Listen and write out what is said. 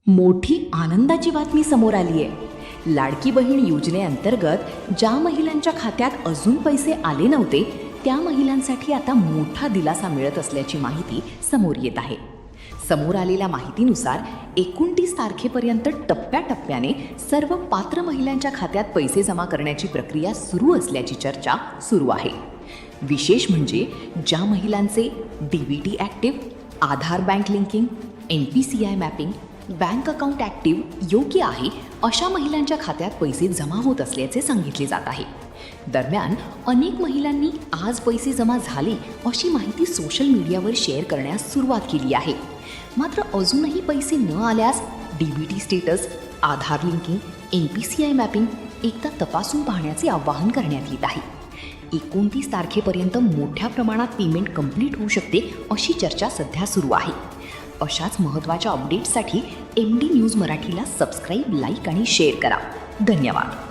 मोठी आनंदाची बातमी समोर आली आहे। लाडकी बहीण योजनेअंतर्गत ज्या महिलांच्या खात्यात अजून पैसे आले नव्हते त्या महिलांसाठी आता मोठा दिलासा मिळत असल्याची माहिती समोर येत आहे। समोर आलेल्या माहितीनुसार 29 तारखेपर्यंत टप्प्याटप्प्याने सर्व पात्र महिलांच्या खात्यात पैसे जमा करण्याची प्रक्रिया सुरू असल्याची चर्चा सुरू आहे। विशेष म्हणजे ज्या महिलांचे DBT active, Aadhaar bank linking, NPCI mapping, bank account active योग्य आहे अशा महिलांच्या खात्यात पैसे जमा होत असल्याचे सांगितले जात आहे। दरम्यान अनेक महिलांनी आज पैसे जमा झाले अशी माहिती सोशल मीडियावर शेअर करण्यास सुरुवात केली आहे। मात्र अजूनही पैसे न आल्यास DBT स्टेटस, आधार लिंकिंग, NPCI मॅपिंग एकदा तपासून पाहण्याचे आवाहन करण्यात येत आहे। 29 तारखेपर्यंत मोठ्या प्रमाणात पेमेंट कंप्लीट होऊ शकते अशी चर्चा सध्या सुरू आहे। अशाच महत्त्वाच्या अपडेट्ससाठी MD न्यूज मराठीला सबस्क्राईब, लाईक आणि शेअर करा। धन्यवाद।